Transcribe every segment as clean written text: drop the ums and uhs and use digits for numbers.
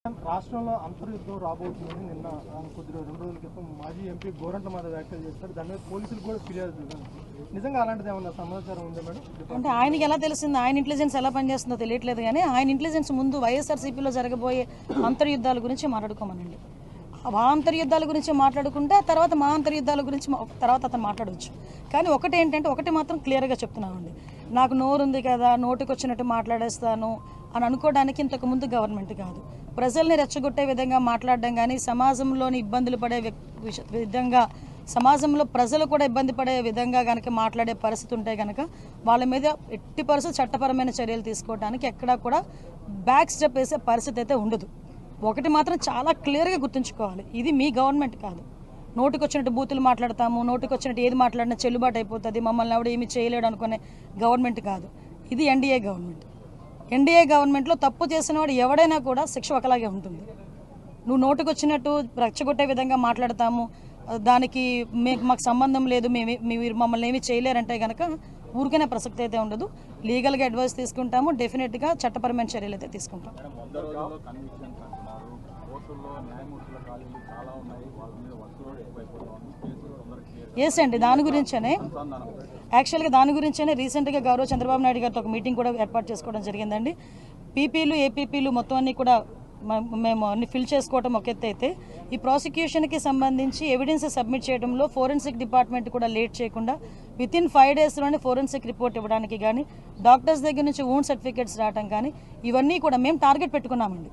రాష్ట్రంలో అంతర్యుద్ధం రాబోతుందని నిన్న కొద్దిగా 2 రోజుల క్రితం మాజీ ఎంపీ గోరంట్ల మీద వ్యాఖ్యలు చేస్తారు. దాని మీద పోలీసులు కూడా ఫిర్యాదు నిజంగా అలాంటిది ఏమన్నా సమాచారం ఉందా మేడం? అంటే ఆయనకి ఎలా తెలిసింది, ఆయన ఇంటెలిజెన్స్ ఎలా పనిచేస్తుందో తెలియట్లేదు. కానీ ఆయన ఇంటెలిజెన్స్ ముందు వైఎస్ఆర్సీపీలో జరగబోయే అంతర్యుద్ధాల గురించి మాట్లాడుకోమనండి. ఆ అంతర్యుద్ధాల గురించి మాట్లాడుకుంటే తర్వాత మా అంతర్యుద్ధాల గురించి తర్వాత అతను మాట్లాడవచ్చు. కానీ ఒకటి మాత్రం క్లియర్గా చెప్తున్నామండి, నాకు నోరు ఉంది కదా, నోటికి వచ్చినట్టు మాట్లాడేస్తాను అని అనుకోవడానికి ఇంతకుముందు గవర్నమెంట్ కాదు. ప్రజల్ని రెచ్చగొట్టే విధంగా మాట్లాడడం కానీ, సమాజంలోని ఇబ్బందులు పడే విధంగా, సమాజంలో ప్రజలు కూడా ఇబ్బంది పడే విధంగా కనుక మాట్లాడే పరిస్థితి ఉంటే కనుక వాళ్ళ మీద ఎట్టి పరిస్థితి చట్టపరమైన చర్యలు తీసుకోవడానికి ఎక్కడా కూడా బ్యాక్ స్టెప్ వేసే పరిస్థితి అయితే ఉండదు. ఒకటి మాత్రం చాలా క్లియర్గా గుర్తుంచుకోవాలి, ఇది మీ గవర్నమెంట్ కాదు. నోటికి వచ్చినట్టు బూతులు మాట్లాడతాము, నోటికి వచ్చినట్టు ఏది మాట్లాడినా చెల్లుబాటు అయిపోతుంది, మమ్మల్ని ఎవడు ఏమి చేయలేడు అనుకునే గవర్నమెంట్ కాదు. ఇది ఎన్డీఏ గవర్నమెంట్. ఎన్డీఏ గవర్నమెంట్లో తప్పు చేసిన వాడు ఎవడైనా కూడా శిక్ష ఒకలాగే ఉంటుంది. నువ్వు నోటికి వచ్చినట్టు రెచ్చగొట్టే విధంగా మాట్లాడతాము, దానికి మాకు సంబంధం లేదు, మీరు మమ్మల్ని ఏమి చేయలేరంటే కనుక ఊరికనే ప్రసక్తి అయితే ఉండదు. లీగల్గా అడ్వైస్ తీసుకుంటాము, డెఫినెట్గా చట్టపరమైన చర్యలు అయితే తీసుకుంటాం. ఎస్ అండి, దాని గురించేనే రీసెంట్గా గౌరవ చంద్రబాబు నాయుడు గారితో ఒక మీటింగ్ కూడా ఏర్పాటు చేసుకోవడం జరిగిందండి. పీపీలు ఏపీపీలు మొత్తం అన్ని కూడా మేము అన్ని ఫిల్ చేసుకోవడం ఒక ఎత్తు అయితే, ఈ ప్రాసిక్యూషన్కి సంబంధించి ఎవిడెన్స్ సబ్మిట్ చేయడంలో ఫోరెన్సిక్ డిపార్ట్మెంట్ కూడా లేట్ చేయకుండా వితిన్ 5 డేస్లోనే ఫోరెన్సిక్ రిపోర్ట్ ఇవ్వడానికి కానీ, డాక్టర్స్ దగ్గర నుంచి వూండ్ సర్టిఫికేట్స్ రావడం కానీ, ఇవన్నీ కూడా మేము టార్గెట్ పెట్టుకున్నామండి.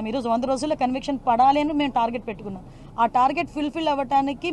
ఈరోజు 100 రోజుల్లో కన్విక్షన్ పడాలి అని మేము టార్గెట్ పెట్టుకున్నాం. ఆ టార్గెట్ ఫుల్ఫిల్ అవ్వడానికి